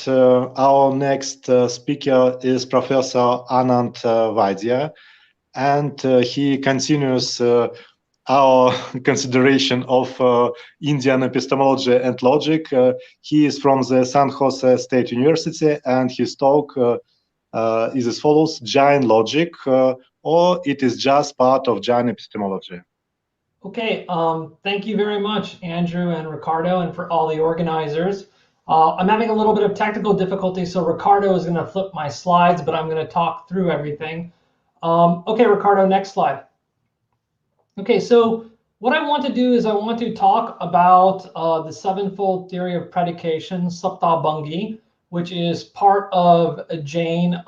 our next speaker is Professor Anand Vaidya, and he continues our consideration of Indian epistemology and logic. He is from the San Jose State University, and his talk is as follows: Jain Logic, or it is just part of Jain epistemology. Okay, thank you very much, Andrew and Ricardo, and for all the organizers. I'm having a little bit of technical difficulty, so Ricardo is going to flip my slides, but I'm going to talk through everything. Okay, Ricardo, next slide. Okay, so what I want to do is I want to talk about the sevenfold theory of predication, Saptabhangi, which is part of a Jain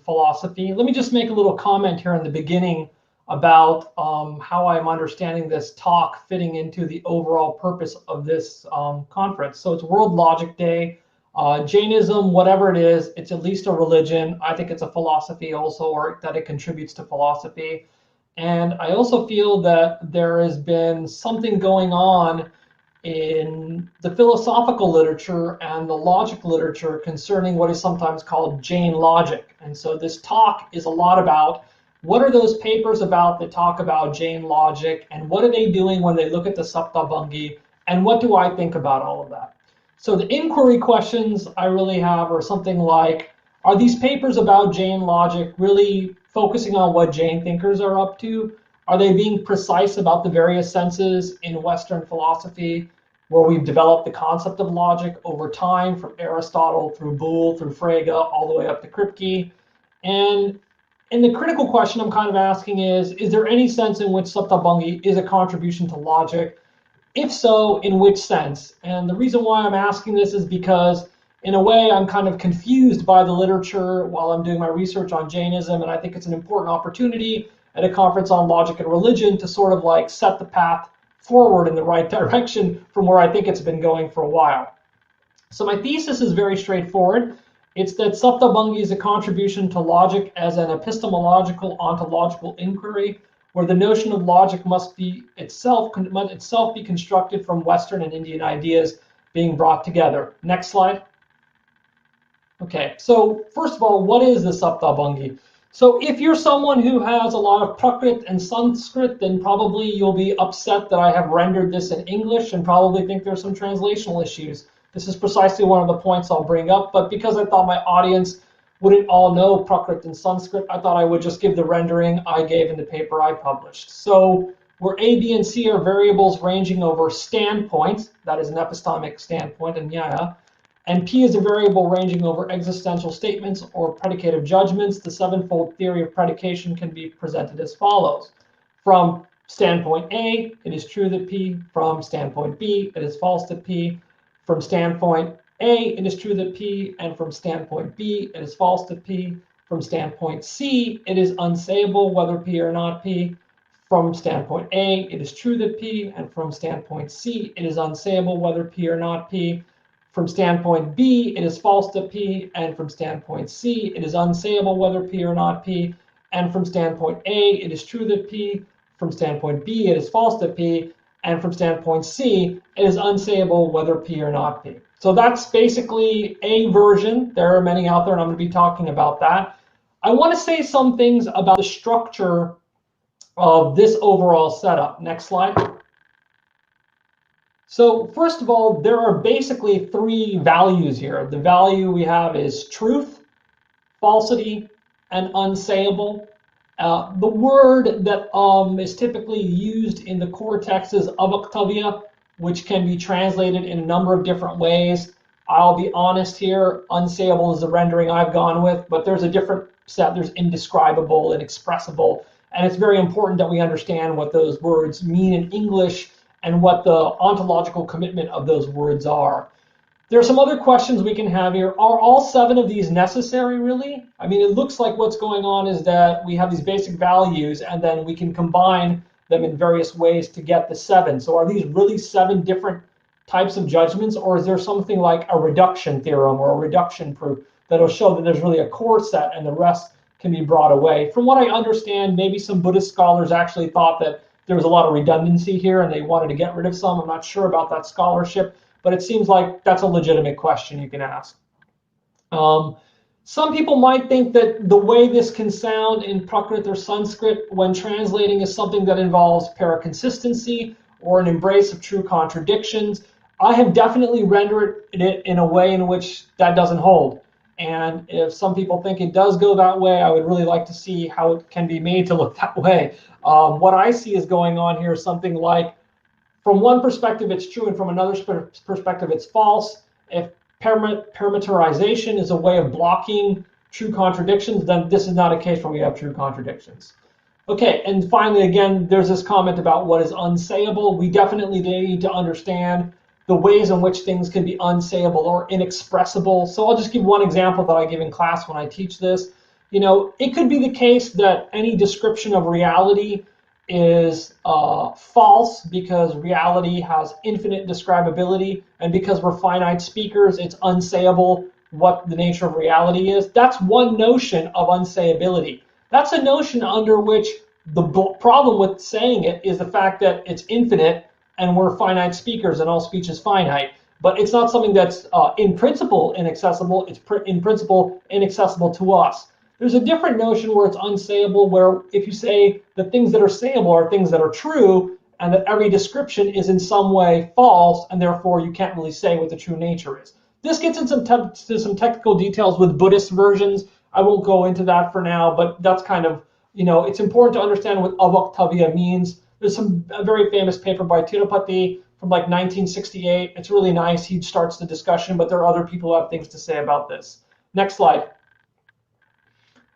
philosophy. Let me just make a little comment here in the beginning about how I'm understanding this talk fitting into the overall purpose of this conference. So it's World Logic Day. Jainism, whatever it is, it's at least a religion. I think it's a philosophy also, or that it contributes to philosophy. And I also feel that there has been something going on in the philosophical literature and the logic literature concerning what is sometimes called Jain logic. And so this talk is a lot about what are those papers about that talk about Jain logic, and what are they doing when they look at the Saptabhangi, and what do I think about all of that? So the inquiry questions I really have are something like, are these papers about Jain logic really focusing on what Jain thinkers are up to? Are they being precise about the various senses in Western philosophy, where we've developed the concept of logic over time, from Aristotle through Boole, through Frege, all the way up to Kripke? And the critical question I'm kind of asking is there any sense in which Saptabhangi is a contribution to logic? If so, in which sense? And the reason why I'm asking this is because, in a way, I'm kind of confused by the literature while I'm doing my research on Jainism, and I think it's an important opportunity at a conference on logic and religion to sort of like set the path forward in the right direction from where I think it's been going for a while. So my thesis is very straightforward. It's that Saptabhangi is a contribution to logic as an epistemological ontological inquiry, where the notion of logic must itself be constructed from Western and Indian ideas being brought together. Next slide. Okay, so first of all, what is the Saptabhangi? So if you're someone who has a lot of Prakrit and Sanskrit, then probably you'll be upset that I have rendered this in English and probably think there's some translational issues. This is precisely one of the points I'll bring up, but because I thought my audience wouldn't all know Prakrit and Sanskrit, I thought I would just give the rendering I gave in the paper I published. So where A, B, and C are variables ranging over standpoints, that is an epistemic standpoint in Nyaya, and P is a variable ranging over existential statements or predicative judgments, the sevenfold theory of predication can be presented as follows. From standpoint A, it is true that P. From standpoint B, it is false that P. From standpoint A, it is true that P, and from standpoint B, it is false that P. From standpoint C, it is unsayable whether P or not P. From standpoint A, it is true that P, and from standpoint C, it is unsayable whether P or not P. From standpoint B, it is false that P, and from standpoint C, it is unsayable whether P or not P. And from standpoint A, it is true that P. From standpoint B, it is false that P. And from standpoint C, it is unsayable whether P or not P. So that's basically a version. There are many out there, and I'm going to be talking about that. I want to say some things about the structure of this overall setup. Next slide. So first of all, there are basically three values here. The value we have is truth, falsity, and unsayable. The word that is typically used in the core text is avaktavya, which can be translated in a number of different ways. I'll be honest here, unsayable is the rendering I've gone with, but there's a different set. There's indescribable, inexpressible, and it's very important that we understand what those words mean in English and what the ontological commitment of those words are. There are some other questions we can have here. Are all 7 of these necessary, really? I mean, it looks like what's going on is that we have these basic values, and then we can combine them in various ways to get the 7. So are these really 7 different types of judgments, or is there something like a reduction theorem or a reduction proof that'll show that there's really a core set and the rest can be brought away? From what I understand, maybe some Buddhist scholars actually thought that there was a lot of redundancy here and they wanted to get rid of some. I'm not sure about that scholarship, but it seems like that's a legitimate question you can ask. Some people might think that the way this can sound in Prakrit or Sanskrit when translating is something that involves paraconsistency or an embrace of true contradictions. I have definitely rendered it in a way in which that doesn't hold. And if some people think it does go that way, I would really like to see how it can be made to look that way. What I see is going on here is something like, from one perspective, it's true, and from another perspective, it's false. If parameterization is a way of blocking true contradictions, then this is not a case where we have true contradictions. Okay, and finally, again, there's this comment about what is unsayable. We definitely need to understand the ways in which things can be unsayable or inexpressible. So I'll just give one example that I give in class when I teach this. It could be the case that any description of reality is false because reality has infinite describability, and because we're finite speakers, it's unsayable what the nature of reality is. That's one notion of unsayability. That's a notion under which the problem with saying it is the fact that it's infinite and we're finite speakers and all speech is finite. But it's not something that's in principle inaccessible. It's in principle inaccessible to us. There's a different notion where it's unsayable, where if you say that things that are sayable are things that are true, and that every description is in some way false, and therefore you can't really say what the true nature is. This gets into some technical details with Buddhist versions. I won't go into that for now, but that's kind of, it's important to understand what avaktavya means. There's a very famous paper by Tirupati from like 1968. It's really nice. He starts the discussion, but there are other people who have things to say about this. Next slide.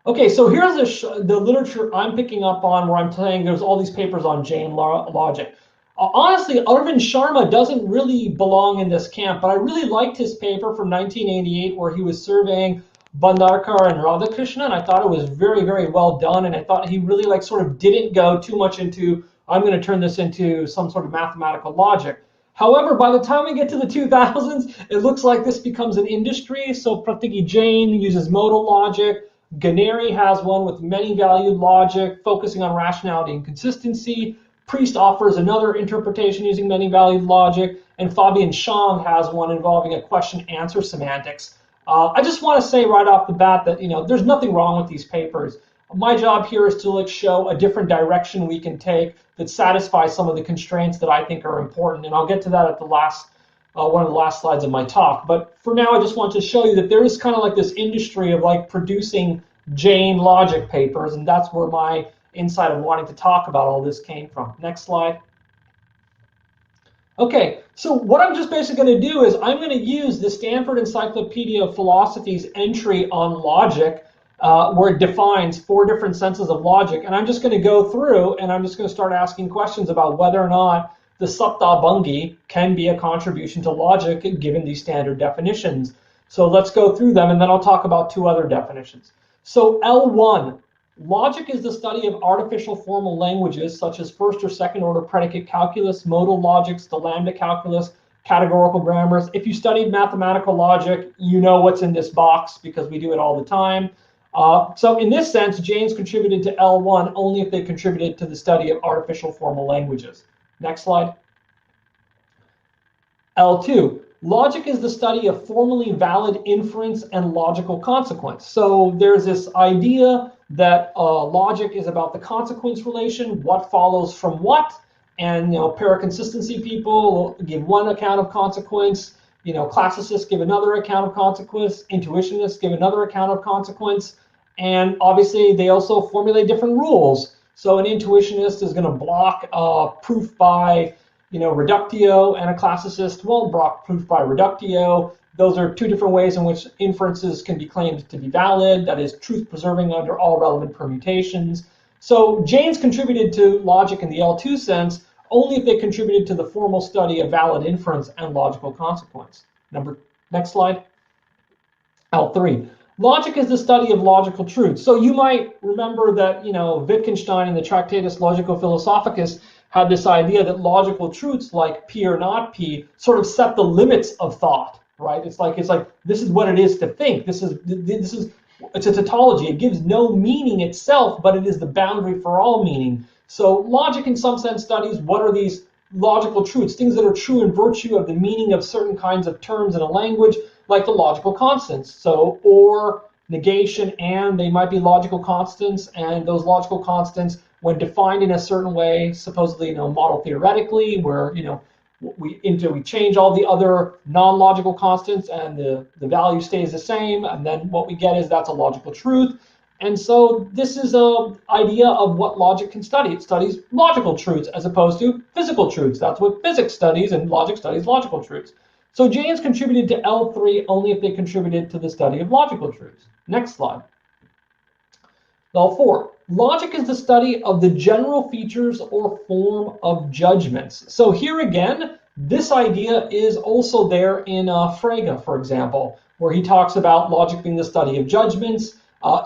Okay, so here's the literature I'm picking up on where I'm saying there's all these papers on Jain Logic. Honestly, Arvind Sharma doesn't really belong in this camp, but I really liked his paper from 1988 where he was surveying Bhandarkar and Radhakrishna, and I thought it was very, very well done, and I thought he really sort of didn't go too much into, I'm going to turn this into some sort of mathematical logic. However, by the time we get to the 2000s, it looks like this becomes an industry. So Pratigi Jain uses modal logic. Ganeri has one with many-valued logic, focusing on rationality and consistency. Priest offers another interpretation using many-valued logic. And Fabian Shang has one involving a question-answer semantics. I just want to say right off the bat that there's nothing wrong with these papers. My job here is to show a different direction we can take that satisfies some of the constraints that I think are important. And I'll get to that at the last one of the last slides of my talk. But for now, I just want to show you that there is kind of this industry of producing Jain Logic papers, and that's where my insight of wanting to talk about all this came from. Next slide. Okay, so what I'm just basically going to do is I'm going to use the Stanford Encyclopedia of Philosophy's entry on logic, where it defines 4 different senses of logic, and I'm just going to go through and I'm just going to start asking questions about whether or not the Saptabhangi can be a contribution to logic given these standard definitions. So let's go through them, and then I'll talk about 2 other definitions. So L1, logic is the study of artificial formal languages such as first or second order predicate calculus, modal logics, the lambda calculus, categorical grammars. If you studied mathematical logic, you know what's in this box because we do it all the time. So in this sense, Jain's contributed to L1 only if they contributed to the study of artificial formal languages. Next slide. L2, logic is the study of formally valid inference and logical consequence. So there's this idea that logic is about the consequence relation, what follows from what, and paraconsistency people give one account of consequence, classicists give another account of consequence, intuitionists give another account of consequence, and obviously they also formulate different rules. So an intuitionist is going to block proof by reductio, and a classicist won't block proof by reductio. Those are 2 different ways in which inferences can be claimed to be valid, that is, truth-preserving under all relevant permutations. So Jain's contributed to logic in the L2 sense only if they contributed to the formal study of valid inference and logical consequence. Next slide. L3. Logic is the study of logical truth. So you might remember that, Wittgenstein in the Tractatus Logico-Philosophicus had this idea that logical truths like P or not P sort of set the limits of thought, right? It's like this is what it is to think. It's a tautology. It gives no meaning itself, but it is the boundary for all meaning. So logic in some sense studies what are these logical truths, things that are true in virtue of the meaning of certain kinds of terms in a language, like the logical constants. So or, negation, and they might be logical constants, and those logical constants, when defined in a certain way, supposedly, model theoretically, where, we change all the other non-logical constants and the value stays the same, and then what we get is that's a logical truth. And so this is an idea of what logic can study. It studies logical truths as opposed to physical truths. That's what physics studies, and logic studies logical truths. So Jain's contributed to L3 only if they contributed to the study of logical truths. Next slide. L4. Logic is the study of the general features or form of judgments. So here again, this idea is also there in Frege, for example, where he talks about logic being the study of judgments.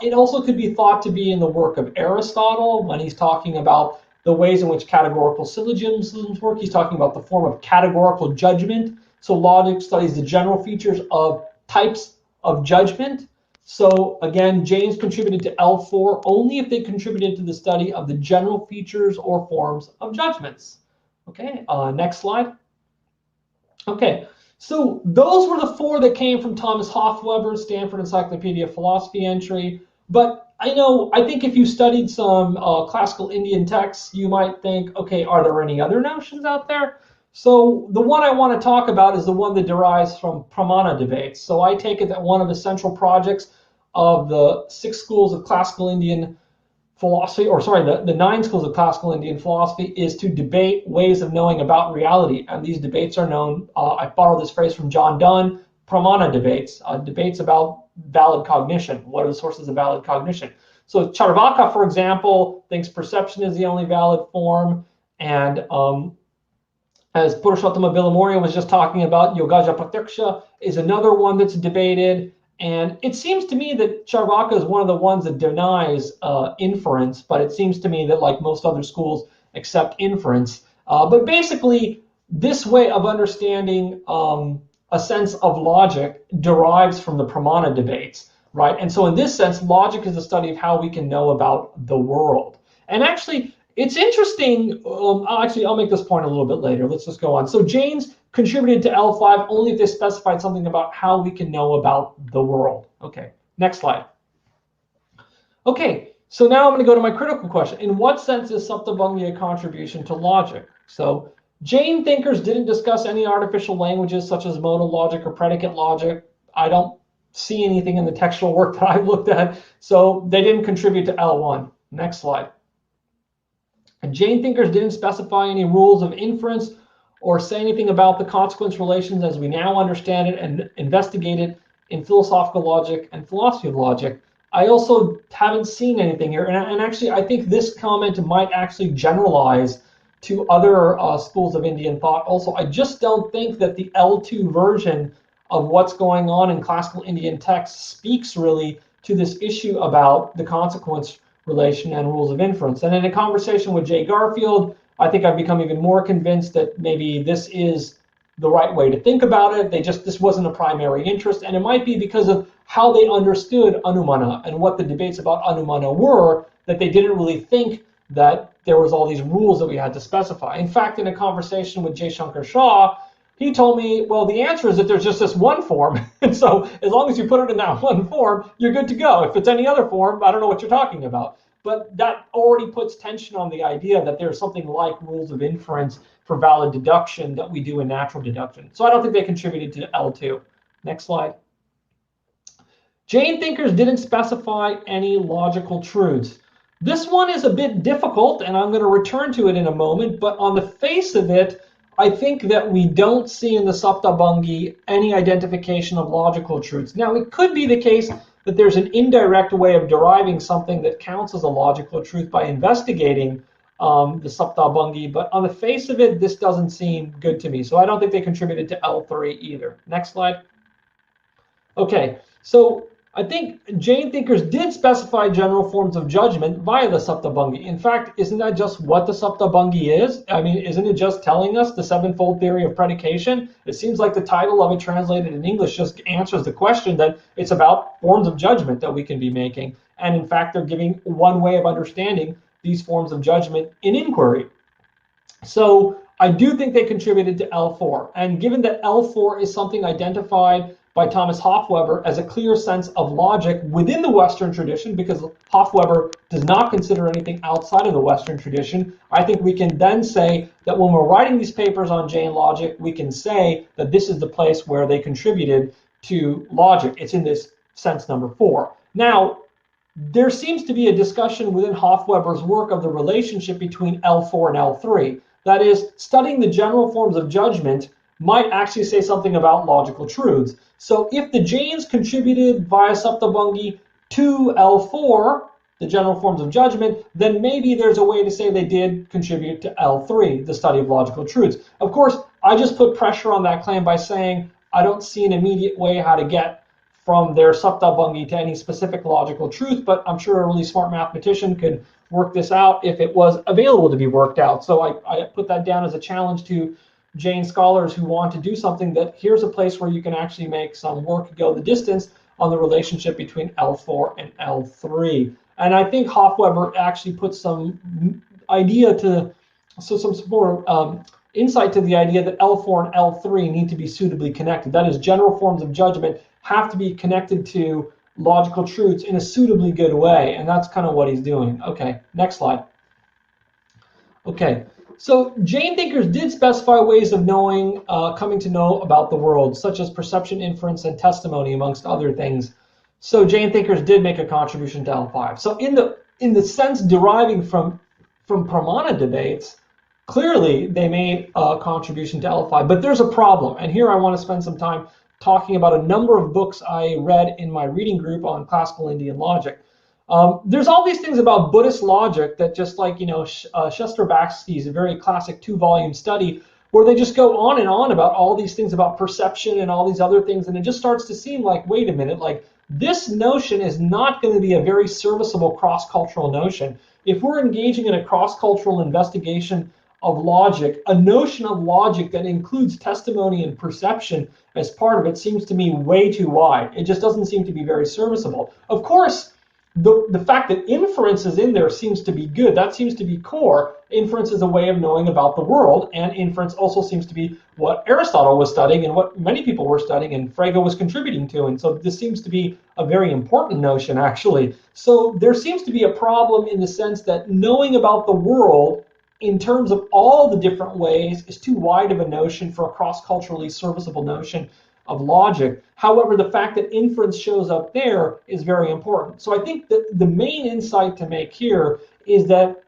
It also could be thought to be in the work of Aristotle when he's talking about the ways in which categorical syllogisms work. He's talking about the form of categorical judgment. So logic studies the general features of types of judgment. So again, Jain's contributed to L4 only if they contributed to the study of the general features or forms of judgments. Okay, next slide. Okay, so those were the 4 that came from Thomas Hofweber's Stanford Encyclopedia of Philosophy entry. But I think if you studied some classical Indian texts, you might think, okay, are there any other notions out there? So the one I want to talk about is the one that derives from Pramana debates. So I take it that one of the central projects of the 6 schools of classical Indian philosophy, or sorry, the 9 schools of classical Indian philosophy, is to debate ways of knowing about reality. And these debates are known, I borrowed this phrase from John Donne, Pramana debates, debates about valid cognition. What are the sources of valid cognition? So Charvaka, for example, thinks perception is the only valid form. And as Purushottama Villamoria was just talking about, Yogaja Pratyaksha is another one that's debated. And it seems to me that Charvaka is one of the ones that denies inference, but it seems to me that, like most other schools, accept inference. But basically, this way of understanding a sense of logic derives from the Pramana debates, right? And so in this sense, logic is the study of how we can know about the world. And actually, it's interesting. I'll make this point a little bit later. Let's just go on. So Jain's contributed to L5 only if they specified something about how we can know about the world. Okay, next slide. Okay, so now I'm going to go to my critical question. In what sense is Saptabhangi a contribution to logic? So Jain thinkers didn't discuss any artificial languages such as modal logic or predicate logic. I don't see anything in the textual work that I've looked at, so they didn't contribute to L1. Next slide. And Jain thinkers didn't specify any rules of inference or say anything about the consequence relations as we now understand it and investigate it in philosophical logic and philosophy of logic. I also haven't seen anything here. And actually, I think this comment might actually generalize to other schools of Indian thought. Also, I just don't think that the L2 version of what's going on in classical Indian texts speaks really to this issue about the consequence relation and rules of inference. And in a conversation with Jay Garfield, I think I've become even more convinced that maybe this is the right way to think about it. This wasn't a primary interest, and it might be because of how they understood Anumana and what the debates about Anumana were, that they didn't really think that there was all these rules that we had to specify. In fact, in a conversation with Jay Shankar Shah, he told me, well, the answer is that there's just this one form. And so as long as you put it in that one form, you're good to go. If it's any other form, I don't know what you're talking about. But that already puts tension on the idea that there's something like rules of inference for valid deduction that we do in natural deduction. So I don't think they contributed to L2. Next slide. Jain thinkers didn't specify any logical truths. This one is a bit difficult, and I'm going to return to it in a moment. But on the face of it, I think that we don't see in the Saptabhangi any identification of logical truths. Now, it could be the case that there's an indirect way of deriving something that counts as a logical truth by investigating the Saptabhangi, but on the face of it, this doesn't seem good to me. So I don't think they contributed to L3 either. Next slide. Okay, so I think Jain thinkers did specify general forms of judgment via the Saptabhangi. In fact, isn't that just what the Saptabhangi is? I mean, isn't it just telling us the sevenfold theory of predication? It seems like the title of it translated in English just answers the question that it's about forms of judgment that we can be making. And in fact, they're giving one way of understanding these forms of judgment in inquiry. So I do think they contributed to L4. And given that L4 is something identified by Thomas Hofweber as a clear sense of logic within the Western tradition, because Hofweber does not consider anything outside of the Western tradition. I think we can then say that when we're writing these papers on Jain logic, we can say that this is the place where they contributed to logic. It's in this sense number 4. Now, there seems to be a discussion within Hofweber's work of the relationship between L4 and L3. That is, studying the general forms of judgment might actually say something about logical truths. So if the Jains contributed via Saptabhangi to L4, the general forms of judgment, then maybe there's a way to say they did contribute to L3, the study of logical truths. Of course, I just put pressure on that claim by saying I don't see an immediate way how to get from their Saptabhangi to any specific logical truth, but I'm sure a really smart mathematician could work this out if it was available to be worked out. So I put that down as a challenge to Jain scholars who want to do something, that here's a place where you can actually make some work go the distance on the relationship between L4 and L3. And I think Hofweber actually put some idea to, so some more insight to the idea that L4 and L3 need to be suitably connected. That is, general forms of judgment have to be connected to logical truths in a suitably good way, and that's kind of what he's doing. Okay, next slide. Okay, so Jain thinkers did specify ways of knowing, coming to know about the world, such as perception, inference, and testimony, amongst other things. So Jain thinkers did make a contribution to L5. So in the sense deriving from Pramana debates, clearly they made a contribution to L5. But there's a problem, and here I want to spend some time talking about a number of books I read in my reading group on classical Indian logic. There's all these things about Buddhist logic that, just like, Shester Baxky's very classic 2-volume study, where they just go on and on about all these things about perception and all these other things, and it just starts to seem like, wait a minute, like this notion is not going to be a very serviceable cross-cultural notion. If we're engaging in a cross-cultural investigation of logic, a notion of logic that includes testimony and perception as part of it seems to me way too wide. It just doesn't seem to be very serviceable. Of course, the fact that inference is in there seems to be good. That seems to be core. Inference is a way of knowing about the world, and inference also seems to be what Aristotle was studying and what many people were studying and Frege was contributing to. And so this seems to be a very important notion, actually. So there seems to be a problem in the sense that knowing about the world in terms of all the different ways is too wide of a notion for a cross-culturally serviceable notion of logic. However, the fact that inference shows up there is very important. So I think that the main insight to make here is that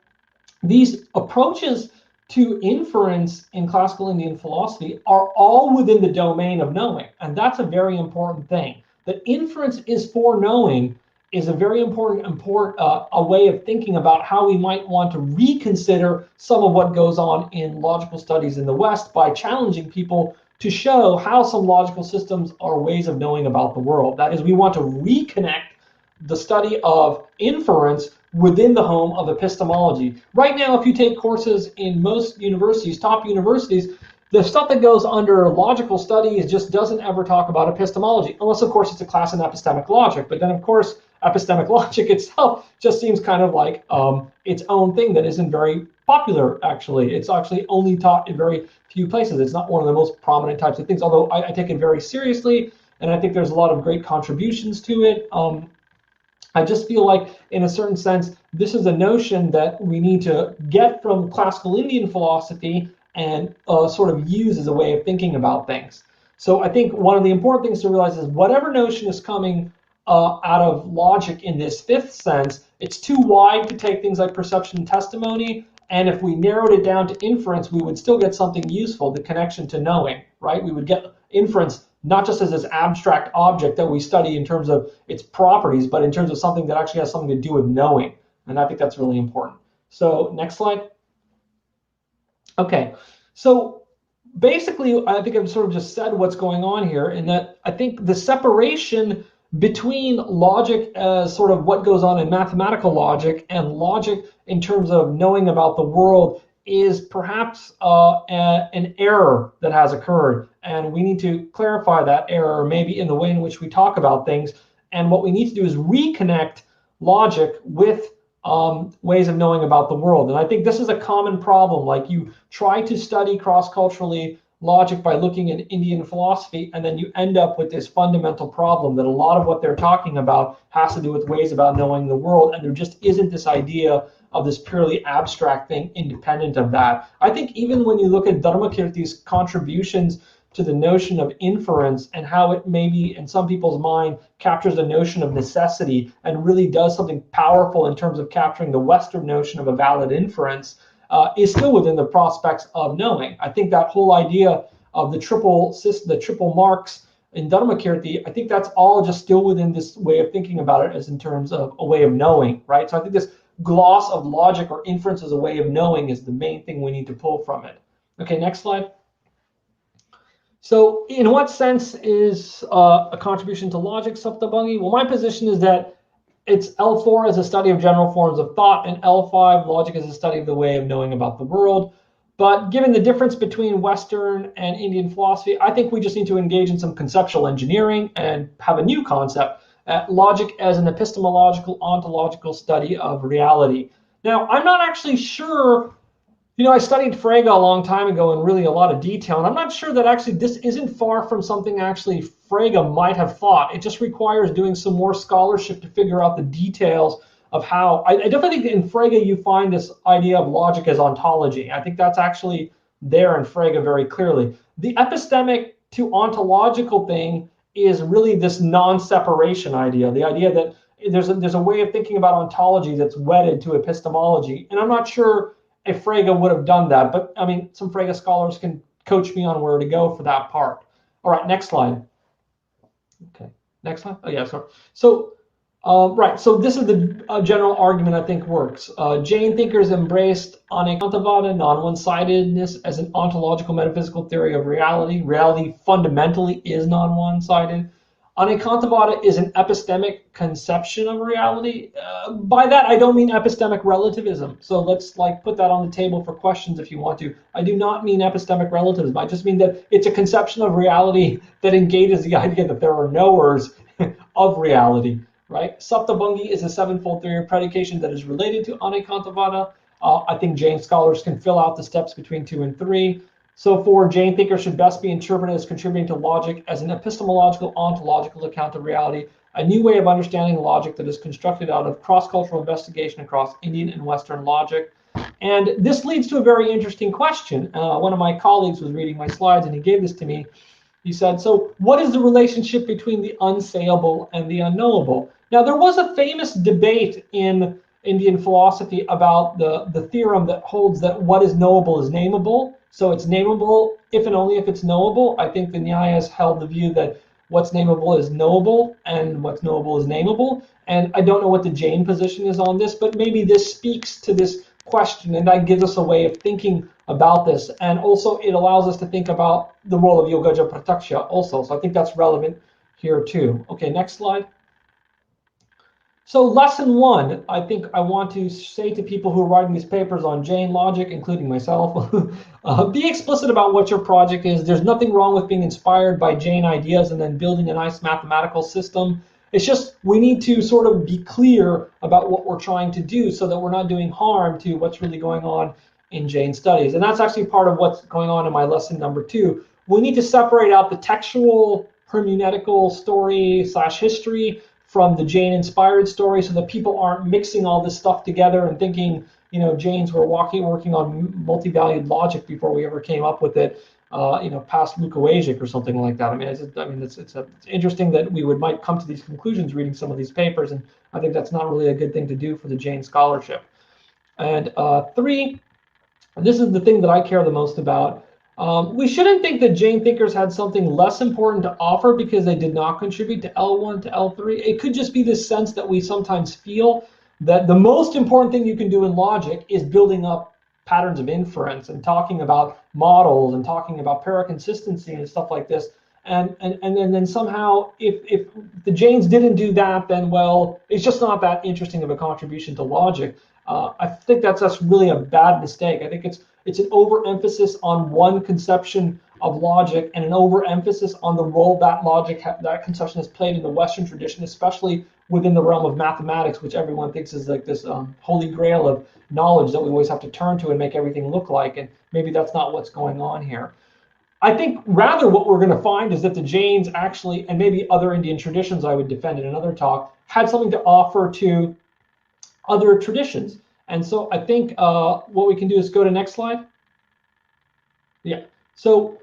these approaches to inference in classical Indian philosophy are all within the domain of knowing. And that's a very important thing. That inference is for knowing is a very important a way of thinking about how we might want to reconsider some of what goes on in logical studies in the West by challenging people to show how some logical systems are ways of knowing about the world. That is, we want to reconnect the study of inference within the home of epistemology. Right now, if you take courses in most universities, top universities, the stuff that goes under logical studies just doesn't ever talk about epistemology, unless, of course, it's a class in epistemic logic. But then, of course, epistemic logic itself just seems kind of like its own thing that isn't very popular, actually. It's actually only taught in very few places. It's not one of the most prominent types of things, although I take it very seriously, and I think there's a lot of great contributions to it. I just feel like, in a certain sense, this is a notion that we need to get from classical Indian philosophy and sort of use as a way of thinking about things. So I think one of the important things to realize is whatever notion is coming out of logic in this fifth sense, it's too wide to take things like perception and testimony. And if we narrowed it down to inference, we would still get something useful, the connection to knowing, right? We would get inference not just as this abstract object that we study in terms of its properties, but in terms of something that actually has something to do with knowing. And I think that's really important. So next slide. Okay, so basically, I think I've sort of just said what's going on here, in that I think the separation between logic as sort of what goes on in mathematical logic and logic in terms of knowing about the world is perhaps an error that has occurred. And we need to clarify that error, maybe in the way in which we talk about things. And what we need to do is reconnect logic with ways of knowing about the world. And I think this is a common problem. Like, you try to study cross-culturally logic by looking at Indian philosophy, and then you end up with this fundamental problem that a lot of what they're talking about has to do with ways about knowing the world, and there just isn't this idea of this purely abstract thing independent of that. I think even when you look at Dharmakirti's contributions to the notion of inference and how it maybe in some people's mind captures the notion of necessity and really does something powerful in terms of capturing the Western notion of a valid inference, is still within the prospects of knowing. I think that whole idea of the triple marks in Dharmakirti, I think that's all just still within this way of thinking about it as in terms of a way of knowing, right? So I think this gloss of logic or inference as a way of knowing is the main thing we need to pull from it. Okay, next slide. So in what sense is a contribution to logic Saptabhangi? Well, my position is that it's L4 as a study of general forms of thought, and L5 logic is a study of the way of knowing about the world. But given the difference between Western and Indian philosophy, I think we just need to engage in some conceptual engineering and have a new concept, logic as an epistemological, ontological study of reality. Now, I'm not actually sure. I studied Frege a long time ago in really a lot of detail, and I'm not sure that actually this isn't far from something actually Frege might have thought. It just requires doing some more scholarship to figure out the details of how. I definitely think in Frege you find this idea of logic as ontology. I think that's actually there in Frege very clearly. The epistemic to ontological thing is really this non-separation idea, the idea that there's a way of thinking about ontology that's wedded to epistemology, and I'm not sure if Frege would have done that, but I mean, some Frege scholars can coach me on where to go for that part. All right, next slide. Okay, next slide. Oh yeah, sorry. So, right, so this is the general argument I think works. Jain thinkers embraced Anekantavada, non-one-sidedness, as an ontological metaphysical theory of reality. Reality fundamentally is non-one-sided. Anekantavada is an epistemic conception of reality. By that, I don't mean epistemic relativism. So let's put that on the table for questions if you want to. I do not mean epistemic relativism. I just mean that it's a conception of reality that engages the idea that there are knowers of reality, right? Saptabhangi is a sevenfold theory of predication that is related to Anekantavada. I think Jain scholars can fill out the steps between 2 and 3. So for Jain thinkers should best be interpreted as contributing to logic as an epistemological, ontological account of reality, a new way of understanding logic that is constructed out of cross-cultural investigation across Indian and Western logic. And this leads to a very interesting question. One of my colleagues was reading my slides and he gave this to me. He said, so what is the relationship between the unsayable and the unknowable? Now, there was a famous debate in Indian philosophy about the theorem that holds that what is knowable is nameable. So it's nameable if and only if it's knowable. I think the Nyayas held the view that what's nameable is knowable and what's knowable is nameable. And I don't know what the Jain position is on this, but maybe this speaks to this question and that gives us a way of thinking about this. And also it allows us to think about the role of Yogaja Prataksha also. So I think that's relevant here too. Okay, next slide. So lesson 1, I think I want to say to people who are writing these papers on Jain Logic, including myself, be explicit about what your project is. There's nothing wrong with being inspired by Jain ideas and then building a nice mathematical system. It's just we need to sort of be clear about what we're trying to do so that we're not doing harm to what's really going on in Jain studies. And that's actually part of what's going on in my lesson number 2. We need to separate out the textual, hermeneutical story / history from the Jain-inspired story so that people aren't mixing all this stuff together and thinking, Jains were working on multi-valued logic before we ever came up with it, past Mukawajic or something like that. It's interesting that we might come to these conclusions reading some of these papers, and I think that's not really a good thing to do for the Jain scholarship. And 3, this is the thing that I care the most about. We shouldn't think that Jain thinkers had something less important to offer because they did not contribute to L1 to L3. It could just be this sense that we sometimes feel that the most important thing you can do in logic is building up patterns of inference and talking about models and talking about paraconsistency and stuff like this. And then somehow if the Jains didn't do that, then, well, it's just not that interesting of a contribution to logic. I think that's really a bad mistake. I think it's an overemphasis on one conception of logic and an overemphasis on the role that conception has played in the Western tradition, especially within the realm of mathematics, which everyone thinks is like this holy grail of knowledge that we always have to turn to and make everything look like. And maybe that's not what's going on here. I think rather what we're going to find is that the Jains actually, and maybe other Indian traditions I would defend in another talk, had something to offer to other traditions. And so I think what we can do is go to next slide. Yeah. So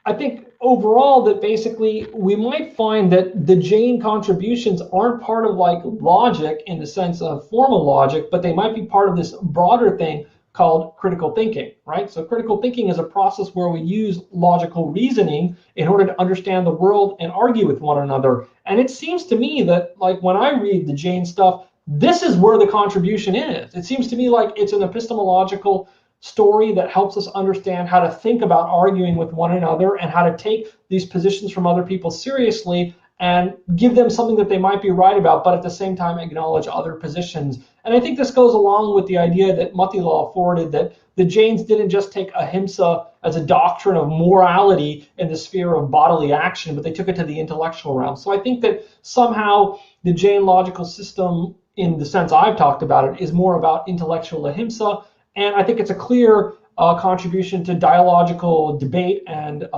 I think overall that basically we might find that the Jain contributions aren't part of like logic in the sense of formal logic, but they might be part of this broader thing called critical thinking, right? So critical thinking is a process where we use logical reasoning in order to understand the world and argue with one another. And it seems to me that like when I read the Jain stuff, this is where the contribution is. It seems to me like it's an epistemological story that helps us understand how to think about arguing with one another and how to take these positions from other people seriously and give them something that they might be right about, but at the same time acknowledge other positions. And I think this goes along with the idea that Matilal forwarded, that the Jains didn't just take ahimsa as a doctrine of morality in the sphere of bodily action, but they took it to the intellectual realm. So I think that somehow the Jain logical system, in the sense I've talked about it, is more about intellectual ahimsa. And I think it's a clear contribution to dialogical debate and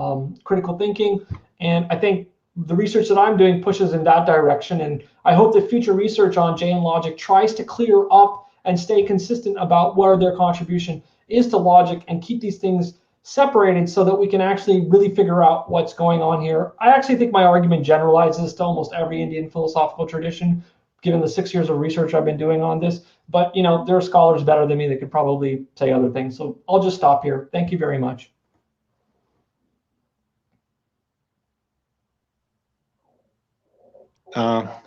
critical thinking. And I think the research that I'm doing pushes in that direction. And I hope that future research on Jain logic tries to clear up and stay consistent about where their contribution is to logic and keep these things separated so that we can actually really figure out what's going on here. I actually think my argument generalizes to almost every Indian philosophical tradition, given the 6 years of research I've been doing on this. But there are scholars better than me that could probably say other things. So I'll just stop here. Thank you very much.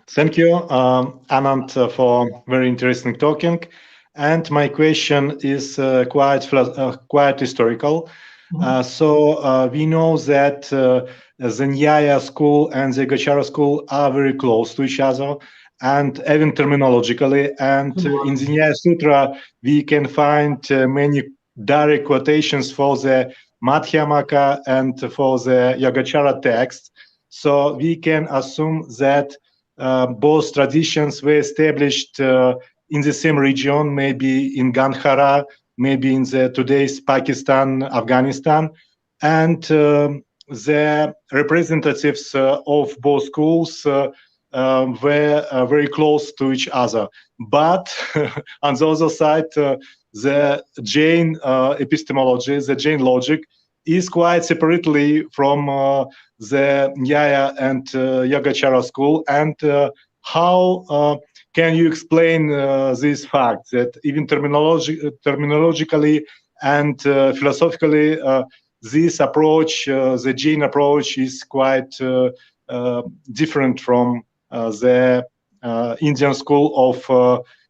Thank you, Anand, for very interesting talking. And my question is quite historical. So we know that the Nyaya school and the Yogacara school are very close to each other, and even terminologically. And in the Nyaya Sutra, we can find many direct quotations for the Madhyamaka and for the Yogacara text. So we can assume that both traditions were established in the same region, maybe in Gandhara, maybe in the today's Pakistan, Afghanistan, and the representatives of both schools were very close to each other. But on the other side, the Jain epistemology, the Jain logic, is quite separately from the Nyaya and Yogacara school. And how can you explain this fact that even terminologically and philosophically, this approach, the Jain approach, is quite different from the Indian school of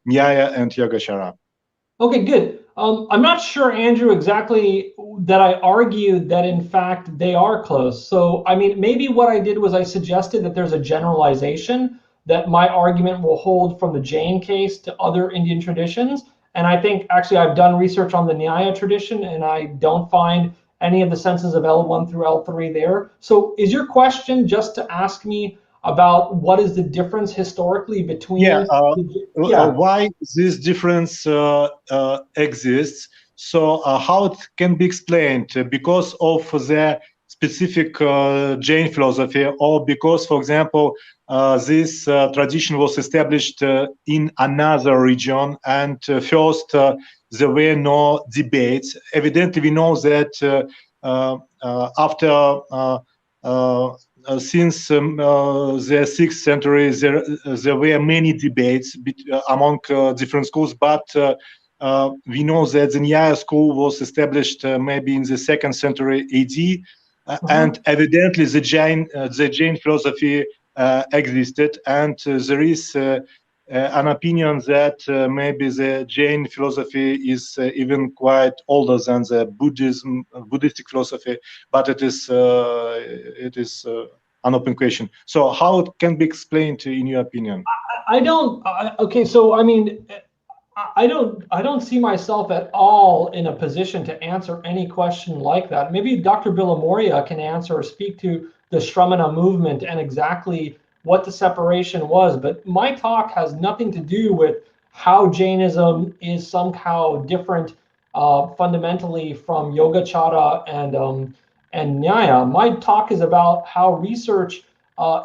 Nyaya and Yogacara? Okay, good. I'm not sure, Andrew, exactly that I argued that in fact they are close. So, I mean, maybe what I did was I suggested that there's a generalization that my argument will hold from the Jain case to other Indian traditions. And I think actually I've done research on the Nyaya tradition and I don't find any of the senses of L1 through L3 there. So is your question just to ask me about what is the difference historically between why this difference exists? So how it can be explained? Because of the specific Jain philosophy, or because, for example, this tradition was established in another region, and first there were no debates. Evidently, we know that after since the 6th century, there were many debates among different schools, but we know that the Nyaya school was established maybe in the 2nd century AD, and evidently the Jain philosophy existed, and there is an opinion that maybe the Jain philosophy is even quite older than the Buddhistic philosophy, but it is an open question. So how it can be explained in your opinion? Okay, so I mean, I don't see myself at all in a position to answer any question like that. Maybe Dr. Billamoria can answer or speak to the Shramana movement and exactly what the separation was. But my talk has nothing to do with how Jainism is somehow different fundamentally from Yogacara and Nyaya. My talk is about how research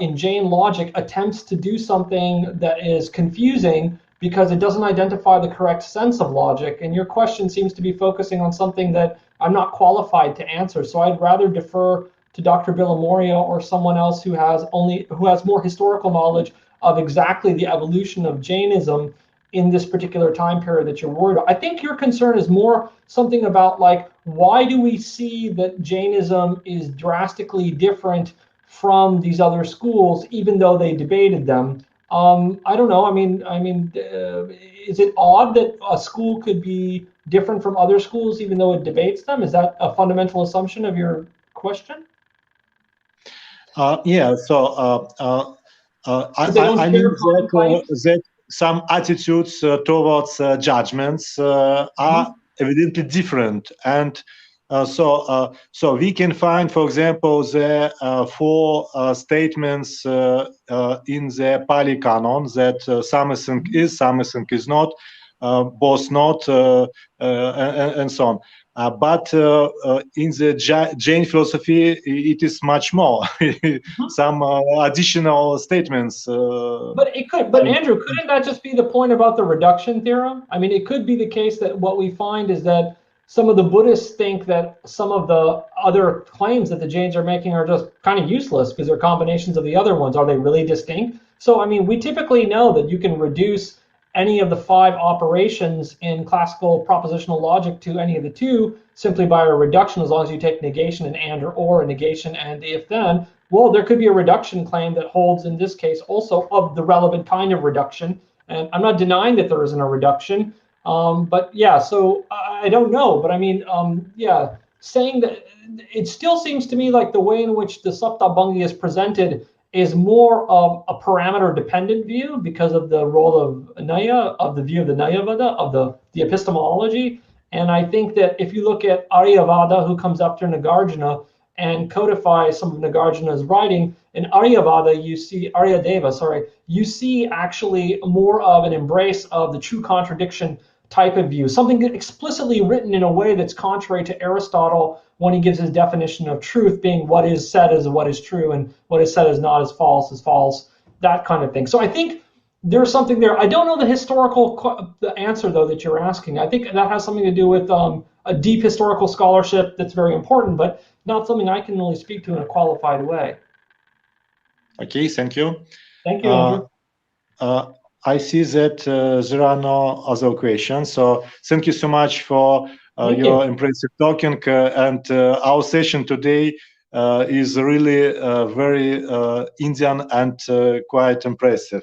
in Jain Logic attempts to do something that is confusing because it doesn't identify the correct sense of logic. And your question seems to be focusing on something that I'm not qualified to answer. So I'd rather defer to Dr. Villamoria or someone else who has more historical knowledge of exactly the evolution of Jainism in this particular time period that you're worried about. I think your concern is more something about like, why do we see that Jainism is drastically different from these other schools, even though they debated them? I don't know. Is it odd that a school could be different from other schools, even though it debates them? Is that a fundamental assumption of your question? Yeah. So I mean that some attitudes towards judgments are evidently different, and so we can find, for example, the four statements in the Pali Canon that something is, something is not, both not, and so on. But in the Jain philosophy, it is much more. Some additional statements. But Andrew, couldn't that just be the point about the reduction theorem? I mean, it could be the case that what we find is that some of the Buddhists think that some of the other claims that the Jains are making are just kind of useless because they're combinations of the other ones. Are they really distinct? So, I mean, we typically know that you can reduce any of the 5 operations in classical propositional logic to any of the 2 simply by a reduction, as long as you take negation and or negation and if then. Well, there could be a reduction claim that holds in this case also of the relevant kind of reduction. And I'm not denying that there isn't a reduction. But yeah, so I don't know. But I mean, yeah, saying that it still seems to me like the way in which the Saptabhangi is presented is more of a parameter dependent view because of the role of Nyaya, of the view of the Nyayavada, of the epistemology. And I think that if you look at Aryavada, who comes after Nagarjuna, and codify some of Nagarjuna's writing, in Aryavada, you see actually more of an embrace of the true contradiction type of view, something explicitly written in a way that's contrary to Aristotle when he gives his definition of truth being what is said as what is true and what is said as not as false, that kind of thing. So I think there's something there. I don't know the answer, though, that you're asking. I think that has something to do with a deep historical scholarship that's very important, but not something I can really speak to in a qualified way. Okay, thank you. Thank you, Andrew. I see that there are no other questions. So thank you so much for your impressive talking. And our session today is really very Indian and quite impressive.